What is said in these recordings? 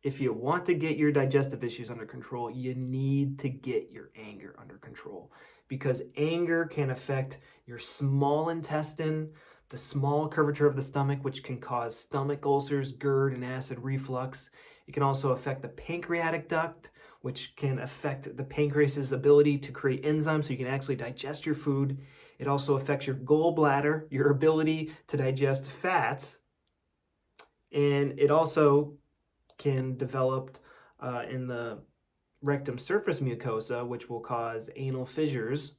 if you want to get your digestive issues under control, you need to get your anger under control, because anger can affect your small intestine, the small curvature of the stomach, which can cause stomach ulcers, GERD, and acid reflux. It can also affect the pancreatic duct, which can affect the pancreas's ability to create enzymes so you can actually digest your food. It also affects your gallbladder, your ability to digest fats, and it also can develop in the rectum surface mucosa, which will cause anal fissures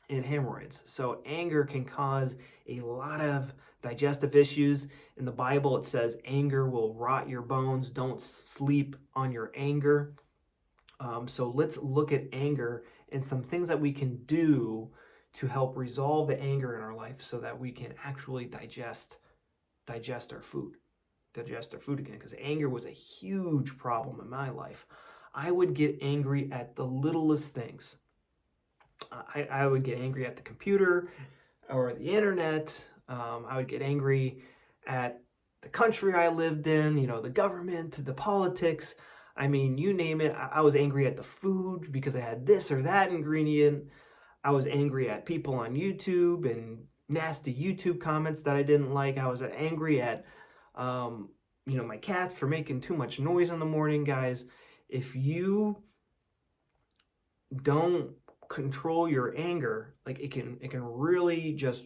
and hemorrhoids. So anger can cause a lot of digestive issues. In the Bible, it says anger will rot your bones. Don't sleep on your anger. So let's look at anger and some things that we can do to help resolve the anger in our life so that we can actually digest our food again, because anger was a huge problem in my life. I would get angry at the littlest things. I would get angry at the computer or the internet. I would get angry at the country I lived in, the government, the politics. I mean, you name it. I was angry at the food because I had this or that ingredient. I was angry at people on YouTube and nasty YouTube comments that I didn't like. I was angry at my cats for making too much noise in the morning. Guys, if you don't control your anger, like it can really just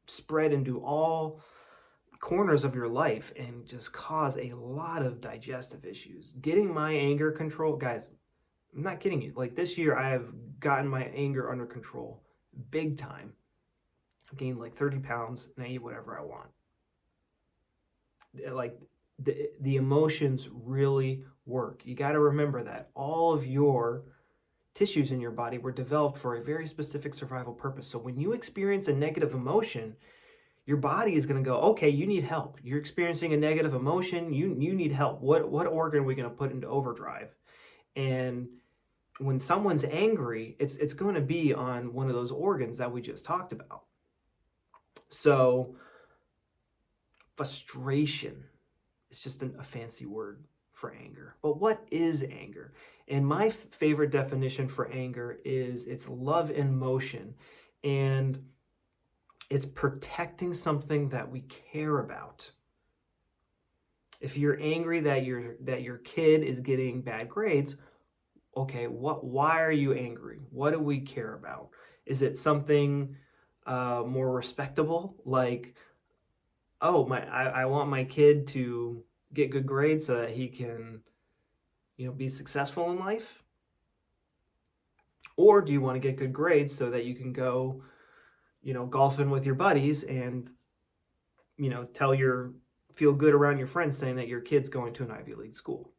spread into all corners of your life and just cause a lot of digestive issues. Getting my anger control, guys, I'm not kidding you. Like this year, I have gotten my anger under control big time. I've gained like 30 pounds and I eat whatever I want. Like the emotions really work. You got to remember that all of your tissues in your body were developed for a very specific survival purpose. So when you experience a negative emotion, your body is going to go, okay, you need help. You're experiencing a negative emotion. You need help. What organ are we going to put into overdrive? And when someone's angry, it's going to be on one of those organs that we just talked about. So frustration is just a fancy word for anger. But what is anger? And my favorite definition for anger is it's love in motion, and it's protecting something that we care about. If you're angry that your kid is getting bad grades, okay, why are you angry? What do we care about? Is it something more respectable, like, oh, I want my kid to get good grades so that he can, be successful in life? Or do you want to get good grades so that you can go, golfing with your buddies and, feel good around your friends saying that your kid's going to an Ivy League school?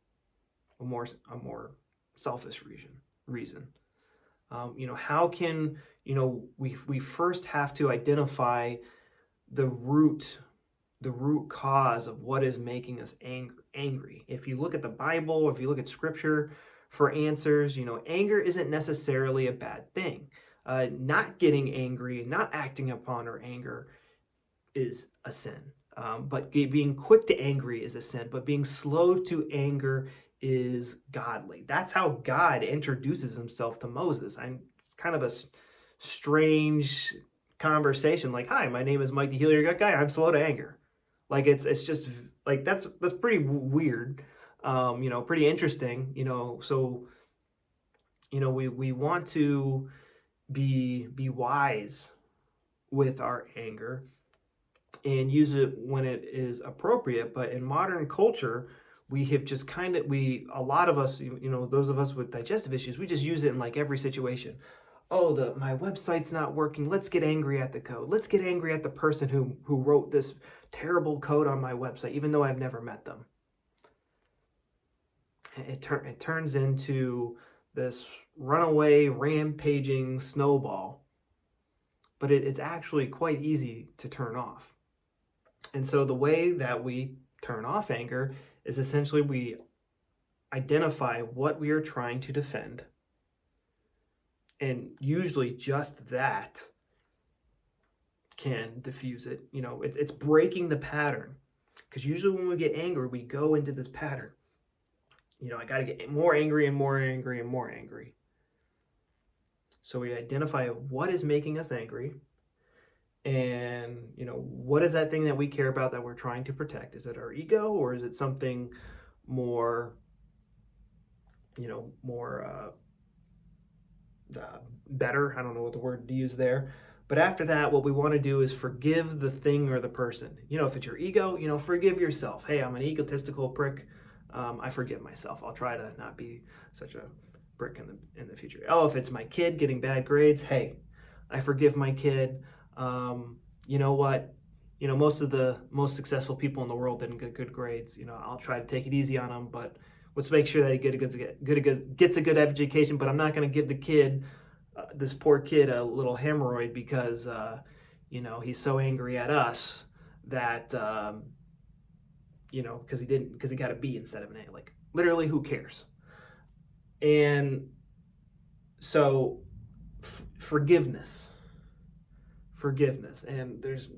A more selfish reason. How can, we first have to identify the root cause of what is making us angry. If you look at the Bible, or if you look at scripture for answers, anger isn't necessarily a bad thing. Not getting angry and not acting upon our anger is a sin. But being quick to angry is a sin. But being slow to anger is godly. That's how God introduces himself to Moses. It's kind of a strange conversation. Like, hi, my name is Mike the Heal Your Gut Guy. I'm slow to anger. Like it's just like that's pretty weird. Pretty interesting. So we want to be wise with our anger and use it when it is appropriate. But in modern culture, we have just a lot of us, those of us with digestive issues, we just use it in like every situation. Oh, my website's not working. Let's get angry at the code. Let's get angry at the person who wrote this terrible code on my website, even though I've never met them. It turns into this runaway, rampaging snowball. But it's actually quite easy to turn off. And so the way that we turn off anger is essentially we identify what we are trying to defend. And usually just that can diffuse it. It's breaking the pattern. Because usually when we get angry, we go into this pattern. You know, I got to get more angry and more angry and more angry. So we identify what is making us angry, and, you know, what is that thing that we care about that we're trying to protect? Is it our ego, or is it something more, you know, more better? I don't know what the word to use there. But after that, what we want to do is forgive the thing or the person. You know, if it's your ego, you know, forgive yourself. Hey, I'm an egotistical prick. I forgive myself. I'll try to not be such a prick in the future. Oh, if it's my kid getting bad grades, hey, I forgive my kid. You know what? You know, most of the most successful people in the world didn't get good grades. You know, I'll try to take it easy on them, but let's make sure that he gets a good education. But I'm not going to give the kid, this poor kid, a little hemorrhoid because, you know, he's so angry at us that, you know, because he got a B instead of an A. Like, literally, who cares? And so, forgiveness, and there's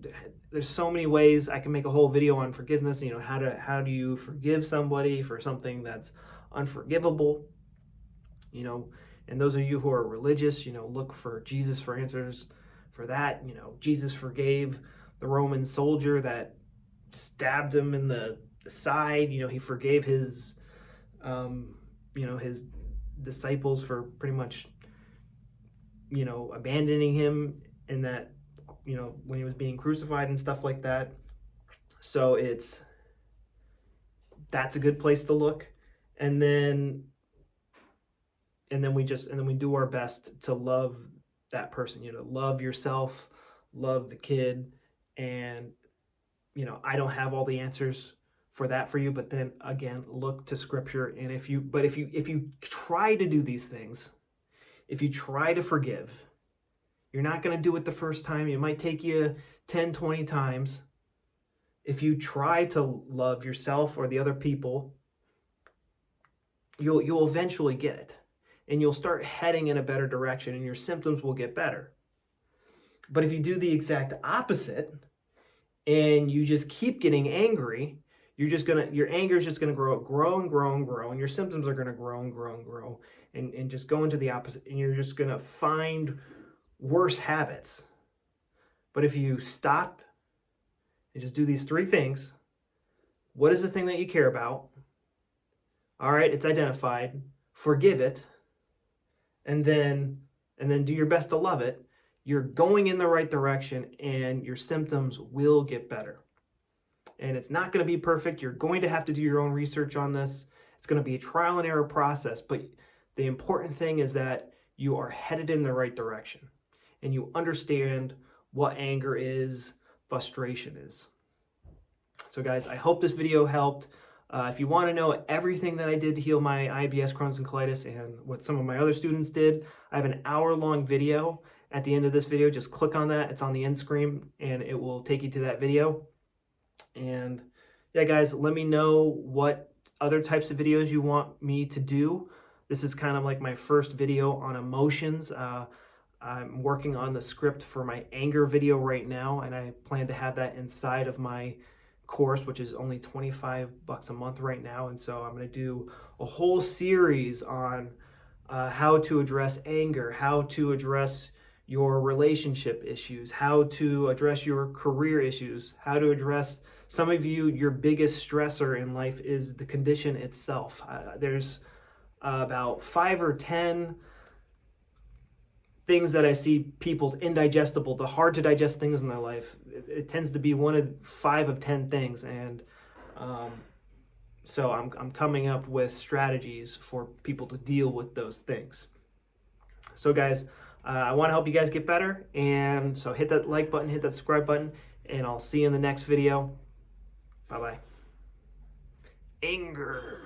so many ways. I can make a whole video on forgiveness. You know, how do you forgive somebody for something that's unforgivable? You know, and those of you who are religious, you know, look for Jesus for answers for that. You know, Jesus forgave the Roman soldier that stabbed him in the side. You know, he forgave his, you know, his disciples for pretty much, you know, abandoning him in that, you know, when he was being crucified and stuff like that. So that's a good place to look. And then we do our best to love that person. You know, love yourself, love the kid. And, you know, I don't have all the answers for that for you, but then again, look to scripture. And if you try to do these things, if you try to forgive, you're not going to do it the first time. It might take you 10, 20 times. If you try to love yourself or the other people, you'll eventually get it. And you'll start heading in a better direction, and your symptoms will get better. But if you do the exact opposite and you just keep getting angry, your anger is just gonna grow and grow, and your symptoms are gonna grow and grow, and just go into the opposite, and you're just gonna find worse habits. But if you stop and just do these three things, what is the thing that you care about? All right, it's identified. Forgive it, and then do your best to love it. You're going in the right direction, and your symptoms will get better. And it's not going to be perfect. You're going to have to do your own research on this. It's going to be a trial and error process, but the important thing is that you are headed in the right direction, and you understand what anger is, frustration is. So guys, I hope this video helped. If you want to know everything that I did to heal my IBS, Crohn's, and colitis, and what some of my other students did, I have an hour-long video at the end of this video. Just click on that. It's on the end screen, and it will take you to that video. And yeah, guys, let me know what other types of videos you want me to do. This is kind of like my first video on emotions. I'm working on the script for my anger video right now, and I plan to have that inside of my course, which is only $25 a month right now. And so I'm going to do a whole series on how to address anger, how to address your relationship issues, how to address your career issues, how to address, some of you, your biggest stressor in life is the condition itself. There's about 5 or 10 things that I see people's indigestible, the hard to digest things in their life. It tends to be one of 5 of 10 things. And so I'm coming up with strategies for people to deal with those things. So guys, I want to help you guys get better. And so hit that like button, hit that subscribe button, and I'll see you in the next video. Bye-bye. Anger.